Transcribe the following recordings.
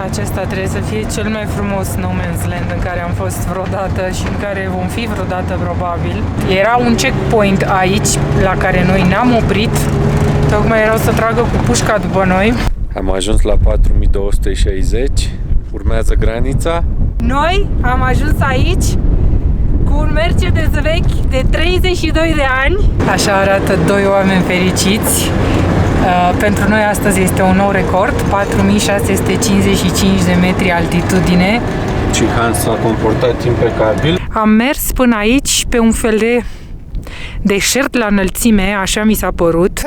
acesta trebuie să fie cel mai frumos No Man's Land în care am fost vreodată și în care vom fi vreodată probabil. Era un checkpoint aici la care noi ne-am oprit. Tocmai erau să tragă cu pușca după noi. Am ajuns la 4260. Urmează granița. Noi am ajuns aici cu un Mercedes vechi de 32 de ani. Așa arată doi oameni fericiți. Pentru noi astăzi este un nou record, 4655 de metri altitudine. Cihan s-a comportat impecabil. Am mers până aici pe un fel de deșert la înălțime, așa mi s-a părut.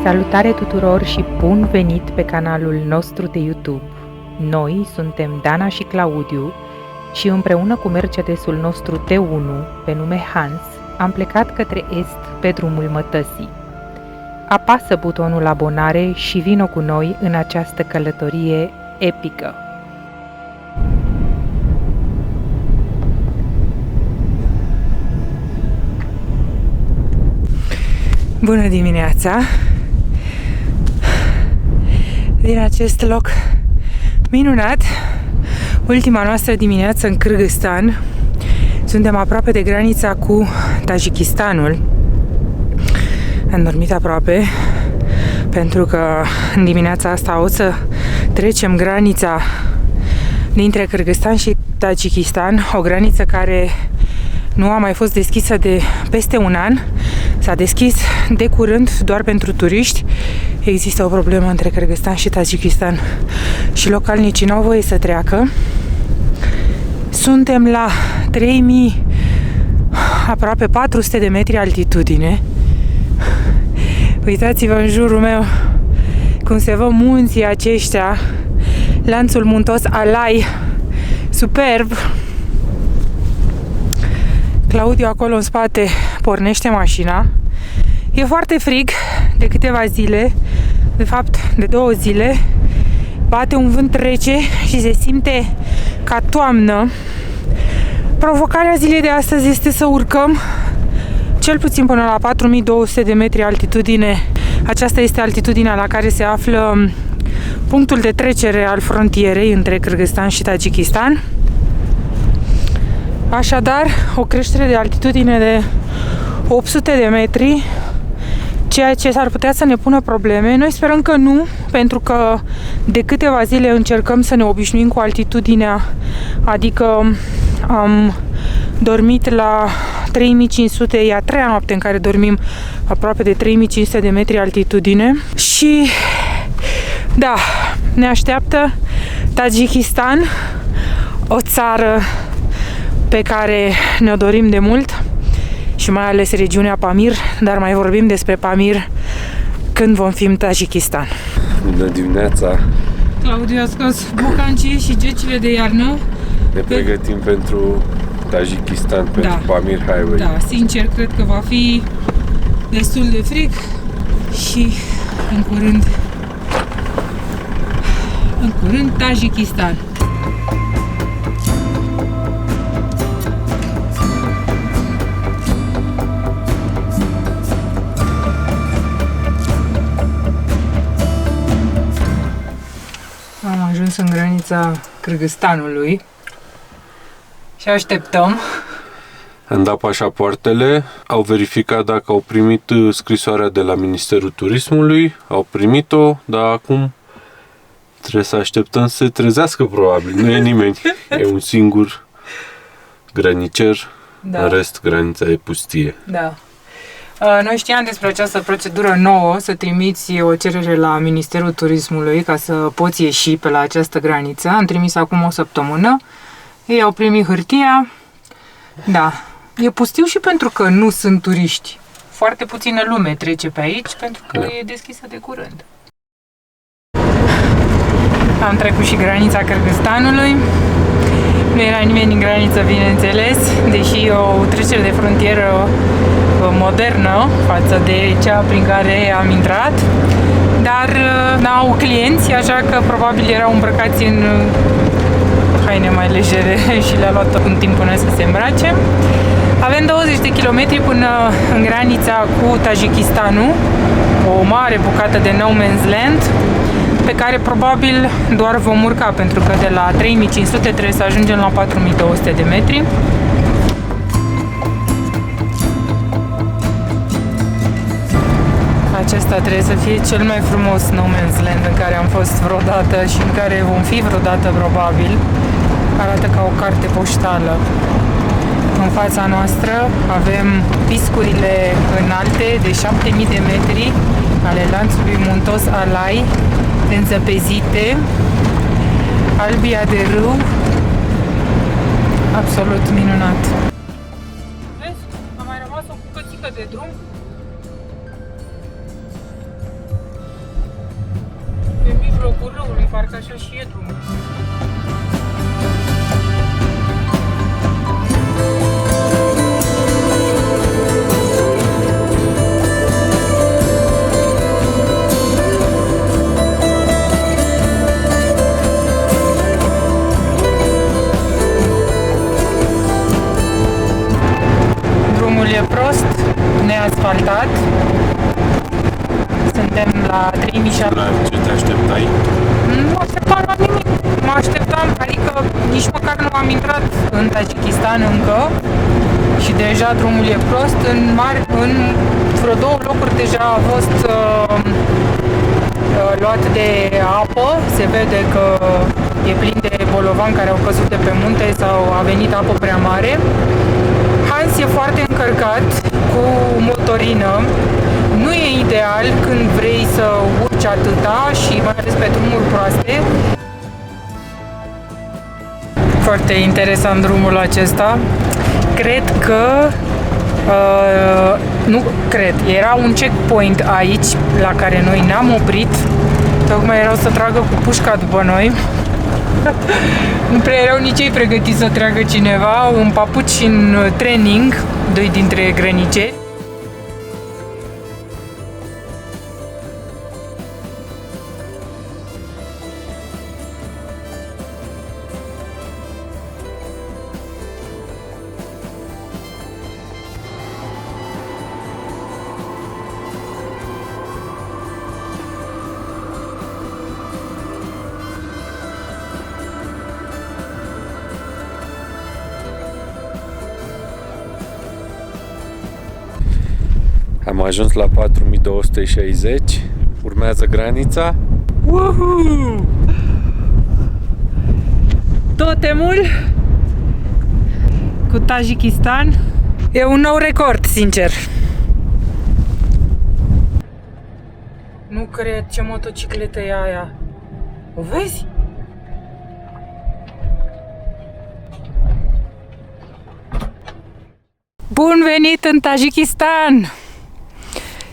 Salutare tuturor și bun venit pe canalul nostru de YouTube. Noi suntem Dana și Claudiu și împreună cu Mercedesul nostru T1, pe nume Hans, am plecat către est pe drumul mătăsii. Apasă butonul abonare și vino cu noi în această călătorie epică. Bună dimineața! Din acest loc minunat, ultima noastră dimineață în Kârgâzstan. Suntem aproape de granița cu Tajikistanul. Am dormit aproape pentru că în dimineața asta o să trecem granița dintre Kârgâzstan și Tajikistan, o graniță care nu a mai fost deschisă de peste un an. S-a deschis de curând doar pentru turiști. Există o problemă între Kârgâzstan și Tajikistan și localnicii n-au voie să treacă. Suntem la 3000, aproape 400 de metri altitudine. Uitați-vă în jurul meu cum se văd munții aceștia, lanțul muntos Alai, superb. Claudiu acolo în spate pornește mașina. E foarte frig de câteva zile, de fapt de 2 zile. Bate un vânt rece și se simte ca toamnă. Provocarea zilei de astăzi este să urcăm cel puțin până la 4200 de metri altitudine. Aceasta este altitudinea la care se află punctul de trecere al frontierei între Kârgâzstan și Tajikistan. Așadar, o creștere de altitudine de 800 de metri, ceea ce s-ar putea să ne pună probleme. Noi sperăm că nu, pentru că de câteva zile încercăm să ne obișnuim cu altitudinea, adică am dormit la 3500, e a 3-a noapte în care dormim aproape de 3500 de metri altitudine și da, ne așteaptă Tajikistan, o țară pe care ne-o dorim de mult și mai ales regiunea Pamir, dar mai vorbim despre Pamir când vom fi în Tajikistan. Bună dimineața! Claudiu a scos bucancii și gecile de iarnă. Ne pregătim pentru Tajikistan, pentru Pamir Highway. Da, sincer, cred că va fi destul de frig și în curând Tajikistan. Am ajuns în granița Kârgâzstanului și așteptăm. Am dat pașapoartele, au verificat dacă au primit scrisoarea de la Ministerul Turismului, au primit-o, dar acum trebuie să așteptăm să se trezească probabil, nu e nimeni, e un singur granicer, în rest granița e pustie. Da. Noi știam despre această procedură nouă, să trimiți o cerere la Ministerul Turismului ca să poți ieși pe la această graniță. Am trimis acum o săptămână. Ei au primit hârtia. Da. E pustiu și pentru că nu sunt turiști. Foarte puțină lume trece pe aici pentru că e deschisă de curând. Am trecut și granița Kârgâzstanului. Nu era nimeni în graniță, bineînțeles, deși e o trecere de frontieră modernă față de cea prin care am intrat, dar n-au clienți, așa că probabil erau îmbrăcați în haine mai legere și le-a luat un timp până să se îmbrace. Avem 20 de kilometri până în granița cu Tajikistanul, o mare bucată de no man's land pe care probabil doar vom urca, pentru că de la 3500 trebuie să ajungem la 4200 de metri. Acesta trebuie să fie cel mai frumos no man's land în care am fost vreodată și în care vom fi vreodată probabil. Arată ca o carte poștală. În fața noastră avem piscurile înalte de 7000 de metri ale lanțului muntos Alai, înzăpezite, albia de râu, absolut minunat. Vezi? A mai rămas o bucățică de drum. Pe mijlocul râului, parcă așa și e drumul. Drumul e prost, neasfaltat. Suntem la 3700. La ce te așteptai? Nu mă așteptam la nimic. Mă așteptam, adică nici măcar nu am intrat în Tajikistan încă și deja drumul e prost. În vreo două locuri deja a fost luat de apă. Se vede că e plin de bolovani care au căzut de pe munte sau a venit apă prea mare. Hans e foarte încărcat cu motorină. Nu e ideal când vrei să urci atâta și mai ales pe drumuri proaste. Foarte interesant drumul acesta. Cred că nu cred, era un checkpoint aici la care noi ne-am oprit. Tocmai erau să tragă cu pușca după noi. Nu prea erau nici ei pregătiți să tragă cineva, în papuci și în training, doi dintre grăniceri. Am ajuns la 4260. Urmează granița. Woohoo! Totemul cu Tajikistan. E un nou record, sincer. Nu cred, ce motocicletă e aia. O vezi? Bun venit în Tajikistan!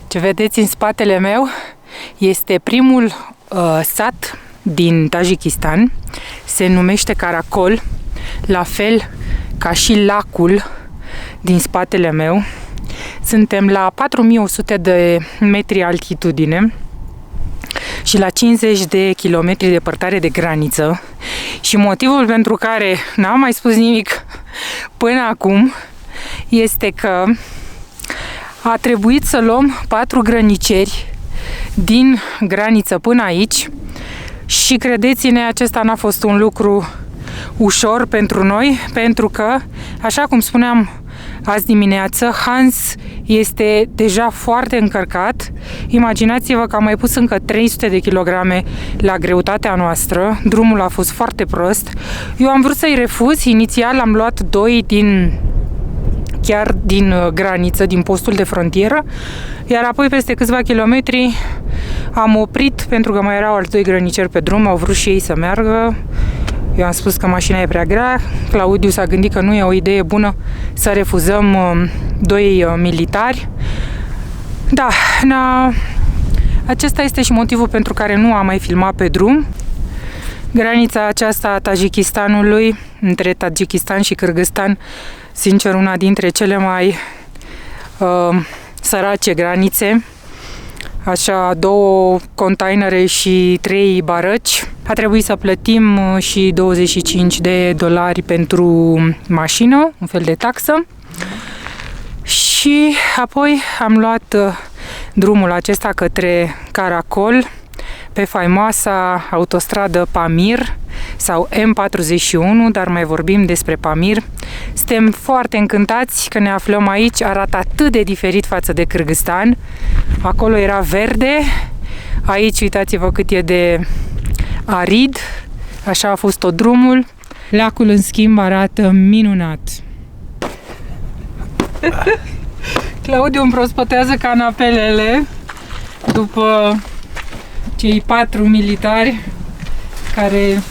Ce vedeți în spatele meu este primul sat din Tajikistan. Se numește Karakol, la fel ca și lacul din spatele meu. Suntem la 4100 de metri altitudine și la 50 de kilometri departare de graniță. Și motivul pentru care n-am mai spus nimic până acum este că a trebuit să luăm 4 grăniceri din graniță până aici și credeți-ne, acesta n-a fost un lucru ușor pentru noi, pentru că, așa cum spuneam azi dimineață, Hans este deja foarte încărcat. Imaginați-vă că am mai pus încă 300 de kilograme la greutatea noastră. Drumul a fost foarte prost. Eu am vrut să-i refuz. Inițial am luat 2 chiar din graniță, din postul de frontieră, iar apoi peste câțiva kilometri am oprit pentru că mai erau alți 2 grăniceri pe drum, au vrut și ei să meargă. Eu am spus că mașina e prea grea. Claudiu s-a gândit că nu e o idee bună să refuzăm 2 militari. Da, acesta este și motivul pentru care nu am mai filmat pe drum. Granița aceasta a Tajikistanului, între Tajikistan și Kârgâzstan, sincer, una dintre cele mai sărace granițe. așa 2 containere și 3 barăci. A trebuit să plătim și $25 pentru mașină, un fel de taxă. Și apoi am luat drumul acesta către Caracol, pe faimoasa autostradă Pamir sau M41, dar mai vorbim despre Pamir. Suntem foarte încântați că ne aflăm aici, arată atât de diferit față de Kârgâzstan. Acolo era verde, aici uitați-vă cât e de arid, așa a fost tot drumul. Lacul, în schimb, arată minunat. Claudiu împrospătează canapelele după cei 4 militari care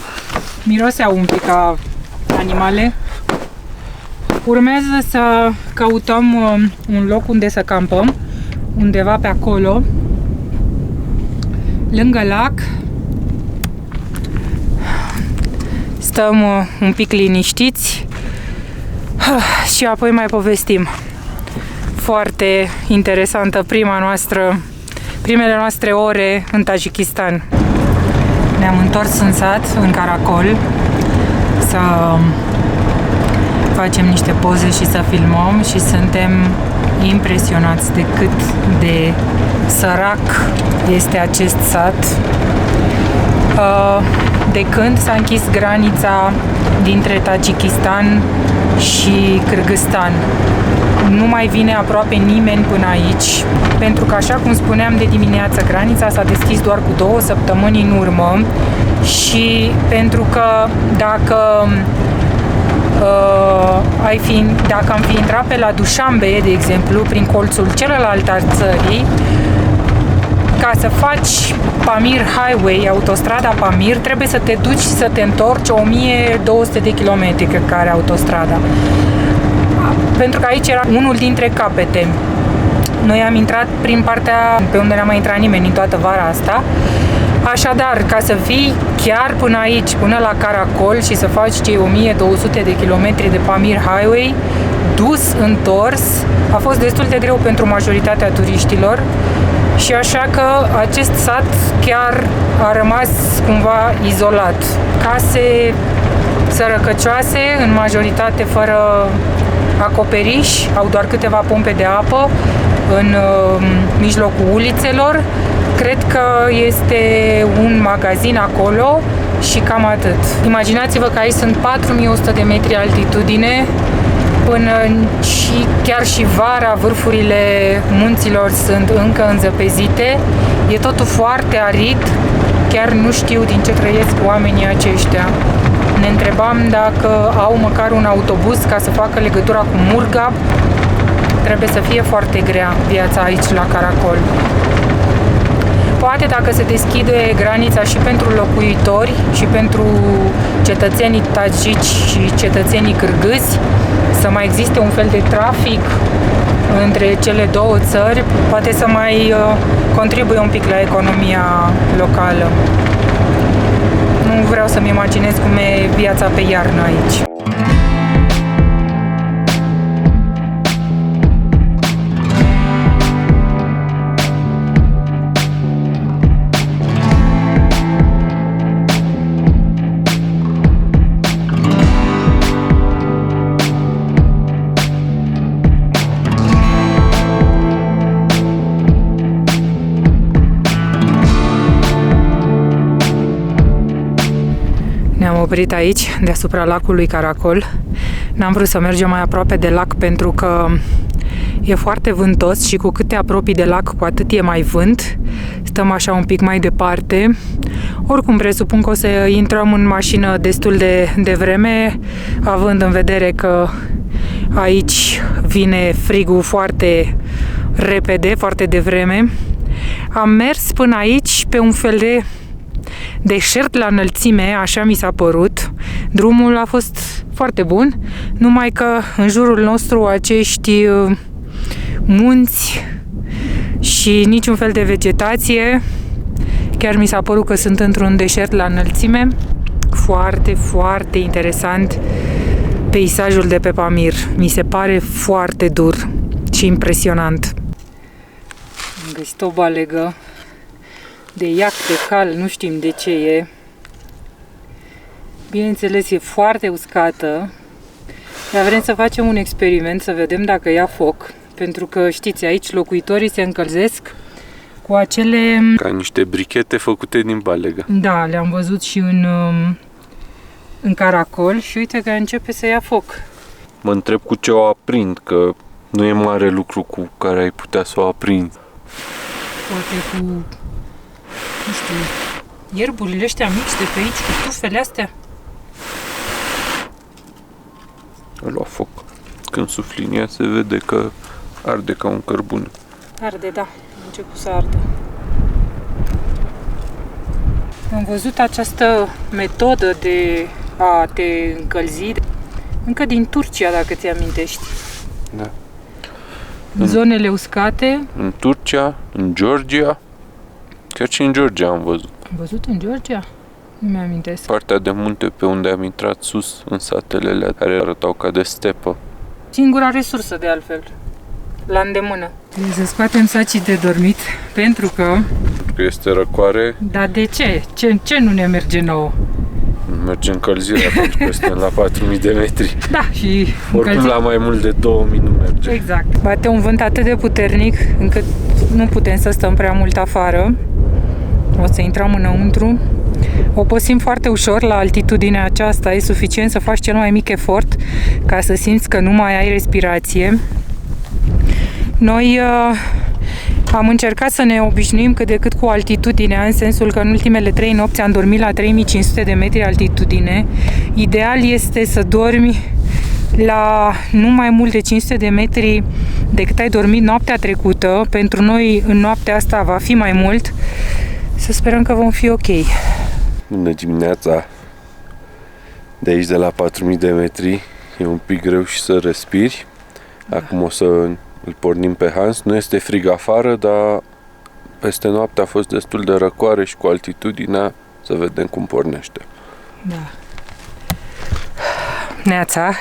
miroseau un pic ca animale. Urmează să căutăm un loc unde să campăm, undeva pe acolo, lângă lac. Stăm un pic liniștiți și apoi mai povestim. Foarte interesantă primele noastre ore în Tajikistan. Ne-am întors în sat, în Caracol, să facem niște poze și să filmăm și suntem impresionați de cât de sărac este acest sat. De când s-a închis granița dintre Tajikistan și Kârgâzstan, nu mai vine aproape nimeni până aici, pentru că, așa cum spuneam de dimineață, granița s-a deschis doar cu 2 săptămâni în urmă și pentru că dacă am fi intrat pe la Dușanbe, de exemplu, prin colțul celălalt al țării, ca să faci Pamir Highway, autostrada Pamir, trebuie să te duci și să te întorci 1200 de kilometri, cred că are autostrada. Pentru că aici era unul dintre capete. Noi am intrat prin partea pe unde n-a mai intrat nimeni în toată vara asta. Așadar, ca să vii chiar până aici, până la Caracol și să faci cei 1200 de kilometri de Pamir Highway, dus, întors, a fost destul de greu pentru majoritatea turiștilor și așa că acest sat chiar a rămas cumva izolat. Case sărăcăcioase, în majoritate fără acoperiș, au doar câteva pompe de apă în mijlocul ulițelor. Cred că este un magazin acolo și cam atât. Imaginați-vă că aici sunt 4100 de metri altitudine, până și chiar și vara vârfurile munților sunt încă înzăpezite. E totul foarte arid, chiar nu știu din ce trăiesc oamenii aceștia. Ne întrebam dacă au măcar un autobuz ca să facă legătura cu Murghab. Trebuie să fie foarte grea viața aici la Caracol. Poate dacă se deschide granița și pentru locuitori și pentru cetățenii tajici și cetățenii cârgâzi, să mai existe un fel de trafic între cele două țări, poate să mai contribuie un pic la economia locală. Nu vreau să-mi imaginez cum e viața pe iarnă aici. Ne-am oprit aici, deasupra lacului Caracol. N-am vrut să mergem mai aproape de lac pentru că e foarte vântos și cu cât te apropii de lac, cu atât e mai vânt. Stăm așa un pic mai departe. Oricum, presupun că o să intrăm în mașină destul de vreme, având în vedere că aici vine frigul foarte repede, foarte devreme. Am mers până aici pe un fel de deșert la înălțime, așa mi s-a părut. Drumul a fost foarte bun, numai că în jurul nostru acești munți și niciun fel de vegetație. Chiar mi s-a părut că sunt într-un deșert la înălțime. Foarte, foarte interesant peisajul de pe Pamir. Mi se pare foarte dur și impresionant. Am găsit o balegă de iaht, de cal, nu știm de ce e. Bineînțeles, e foarte uscată, dar vrem să facem un experiment, să vedem dacă ia foc. Pentru că, știți, aici locuitorii se încălzesc cu acele... Ca niște brichete făcute din balegă. Da, le-am văzut și în caracol și uite că începe să ia foc. Mă întreb cu ce o aprind, că nu e mare lucru cu care ai putea să o aprinzi. Poate cu, nu știu, ierburile ăștia mici de pe aici, cu tufele astea. A luat foc. Când sufli în ea se vede că arde ca un cărbune. Arde, da. A început să ardă. Am văzut această metodă de a te încălzi încă din Turcia, dacă ți amintești. Da. În zonele uscate. În Turcia, în Georgia, chiar și în Georgia am văzut. Am văzut în Georgia? Nu mi-amintesc. Partea de munte pe unde am intrat sus, în satele alea care arătau ca de stepă. Singura resursă, de altfel, la îndemână. Trebuie să scoatem sacii de dormit, pentru că... Că este răcoare. Dar de ce? Ce nu ne merge nouă? Merge încălzirea pentru că suntem la 4000 de metri. Da, și Oricum la mai mult de 2000 nu merge. Exact. Bate un vânt atât de puternic încât nu putem să stăm prea mult afară. O să intrăm înăuntru. Obosim foarte ușor la altitudinea aceasta. E suficient să faci cel mai mic efort ca să simți că nu mai ai respirație. Noi am încercat să ne obișnuim cât de cât cu altitudinea, în sensul că în ultimele 3 nopți am dormit la 3500 de metri altitudine. Ideal este să dormi la nu mai mult de 500 de metri decât ai dormit noaptea trecută. Pentru noi în noaptea asta va fi mai mult. Să sperăm că vom fi ok. Bună dimineața! De aici, de la 4000 de metri, e un pic greu și să respiri. Acum o să îl pornim pe Hans. Nu este frig afară, dar peste noapte a fost destul de răcoare și cu altitudinea să vedem cum pornește. Da. Neața.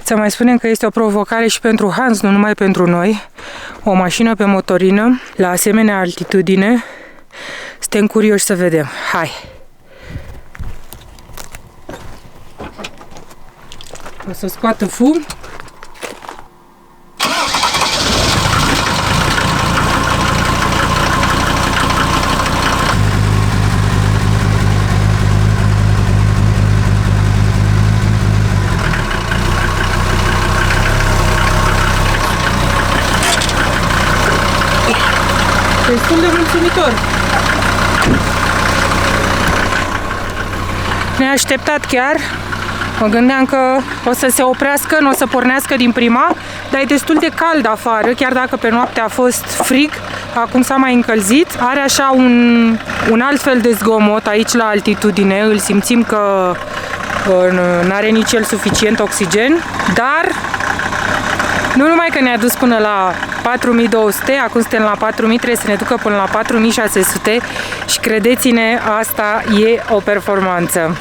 Să mai spunem că este o provocare și pentru Hans, nu numai pentru noi. O mașină pe motorină, la asemenea altitudine. Suntem curioși să vedem. Hai! O să scoată fum. Destul de mulțumitor. Neașteptat chiar. Mă gândeam că o să se oprească, nu o să pornească din prima, dar e destul de cald afară, chiar dacă pe noapte a fost frig, acum s-a mai încălzit. Are așa un alt fel de zgomot aici la altitudine, îl simțim că nu are nici el suficient oxigen, dar nu numai că ne-a dus până la 4200, acum suntem la 4000, trebuie să ne ducă până la 4600 și credeți-ne, asta e o performanță.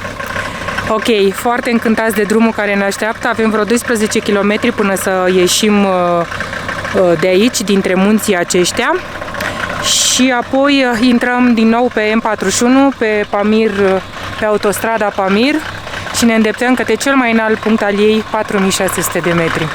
Ok, foarte încântați de drumul care ne așteaptă, avem vreo 12 km până să ieșim de aici, dintre munții aceștia și apoi intrăm din nou pe M41, pe Pamir, pe autostrada Pamir și ne îndreptăm către cel mai înalt punct al ei, 4600 de metri.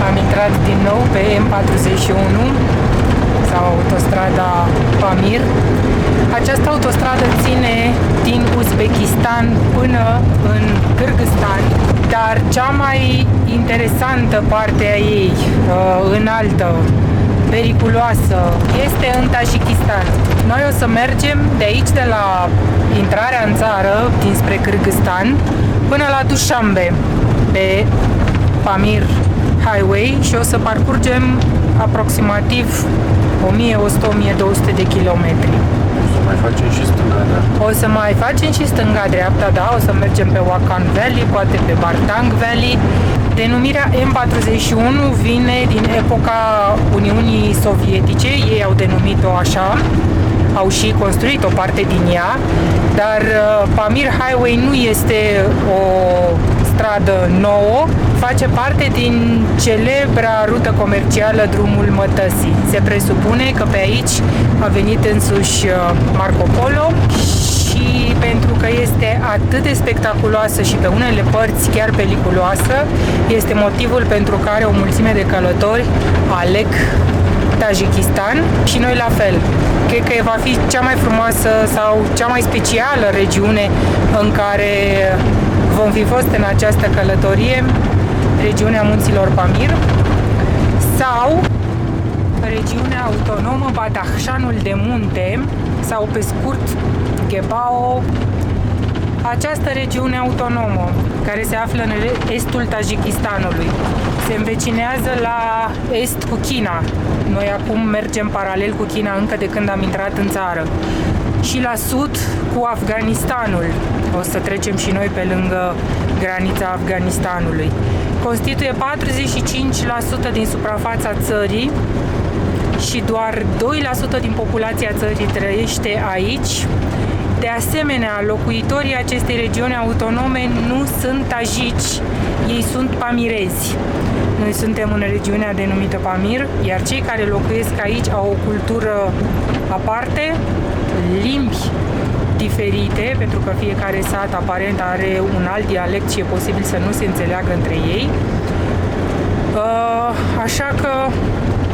Am intrat din nou pe M41 sau autostrada Pamir. Această autostradă ține din Uzbekistan până în Kârgâzstan, dar cea mai interesantă parte a ei, înaltă, periculoasă, este în Tajikistan. Noi o să mergem de aici, de la intrarea în țară, dinspre Kârgâzstan, până la Dushanbe, pe Pamir Highway și o să parcurgem aproximativ 1100-1200 de kilometri. O să mai facem și stânga-dreapta. O să mai facem și stânga-dreapta, da, o să mergem pe Wakhan Valley, poate pe Bartang Valley. Denumirea M41 vine din epoca Uniunii Sovietice, ei au denumit-o așa, au și construit o parte din ea, dar Pamir Highway nu este o stradă nouă, face parte din celebra rută comercială Drumul Mătăsii. Se presupune că pe aici a venit însuși Marco Polo și pentru că este atât de spectaculoasă și pe unele părți chiar peliculoasă, este motivul pentru care o mulțime de călători aleg Tajikistan și noi la fel. Cred că va fi cea mai frumoasă sau cea mai specială regiune în care vom fi fost în această călătorie, regiunea munților Pamir sau regiunea autonomă Badakhshanul de Munte sau pe scurt Gebao. Această regiune autonomă care se află în estul Tajikistanului se învecinează la est cu China. Noi acum mergem paralel cu China încă de când am intrat în țară. Și la sud cu Afganistanul. O să trecem și noi pe lângă granița Afganistanului. Constituie 45% din suprafața țării și doar 2% din populația țării trăiește aici. De asemenea, locuitorii acestei regiuni autonome nu sunt tajici, ei sunt pamirezi. Noi suntem în regiunea denumită Pamir, iar cei care locuiesc aici au o cultură aparte, limbi diferite, pentru că fiecare sat aparent are un alt dialect și e posibil să nu se înțeleagă între ei. Așa că,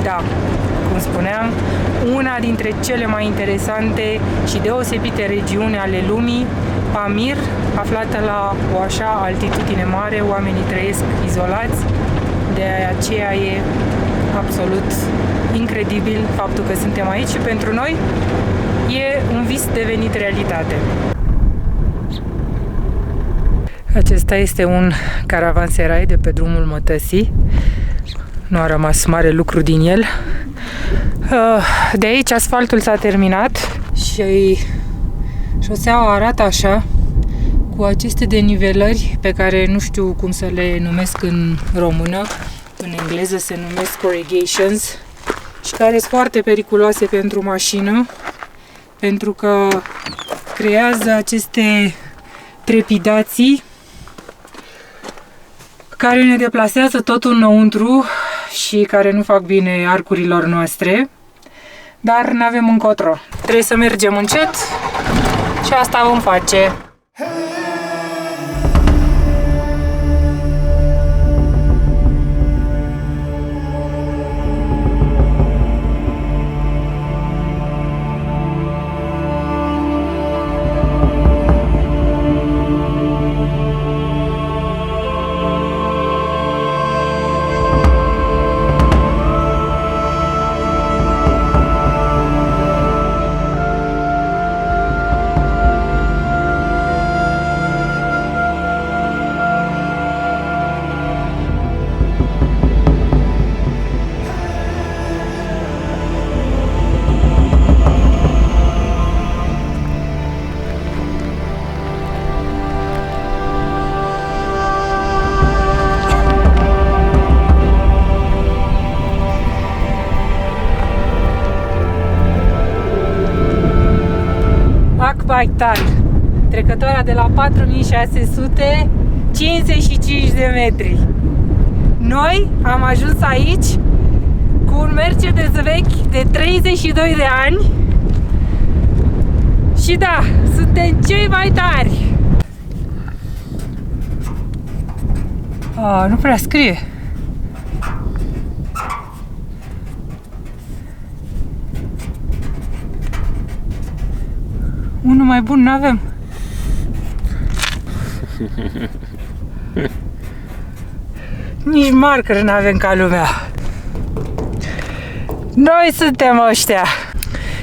da, cum spuneam, una dintre cele mai interesante și deosebite regiuni ale lumii, Pamir, aflată la o așa altitudine mare, oamenii trăiesc izolați, de aceea e absolut incredibil faptul că suntem aici și pentru noi e un vis devenit realitate. Acesta este un caravanserai de pe drumul Mătăsii. Nu a rămas mare lucru din el. De aici asfaltul s-a terminat și șoseaua arată așa, cu aceste denivelări pe care nu știu cum să le numesc în română, în engleză se numesc corrugations și care sunt foarte periculoase pentru mașină, pentru că creează aceste trepidații care ne deplasează totul înăuntru și care nu fac bine arcurilor noastre, dar nu avem încotro. Trebuie să mergem încet și asta vom face. Baiktar, trecătoarea de la 4655 de metri. Noi am ajuns aici cu un Mercedes vechi de 32 de ani și da, suntem cei mai tari. Nu prea scrie. Unul mai bun n-avem. Nici marker n-avem ca lumea. Noi suntem ăștia.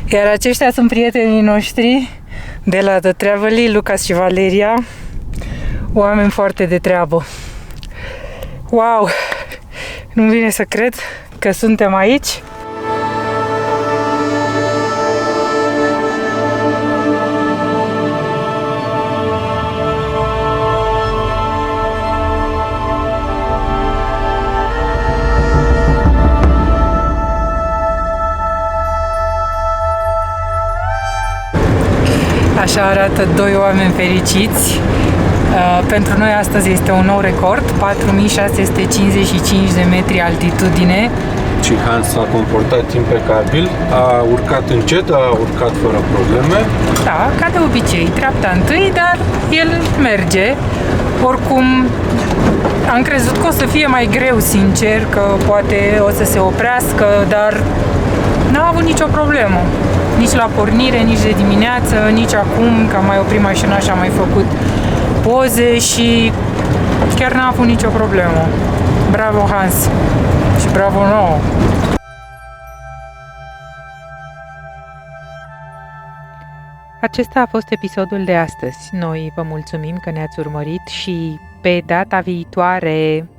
Iar aceștia sunt prietenii noștri de la The Travelee, Lucas și Valeria. Oameni foarte de treabă. Wow! Nu-mi vine să cred că suntem aici. Așa arată doi oameni fericiți. Pentru noi astăzi este un nou record, 4655 de metri altitudine. Și Hans s-a comportat impecabil, a urcat încet, a urcat fără probleme. Da, ca de obicei, treapta întâi, dar el merge. Oricum, am crezut că o să fie mai greu, sincer, că poate o să se oprească, dar n-a avut nicio problemă. Nici la pornire, nici de dimineață, nici acum, că am mai oprit mașina și am mai făcut poze și chiar n-a avut nicio problemă. Bravo, Hans! Și bravo nouă! Acesta a fost episodul de astăzi. Noi vă mulțumim că ne-ați urmărit și pe data viitoare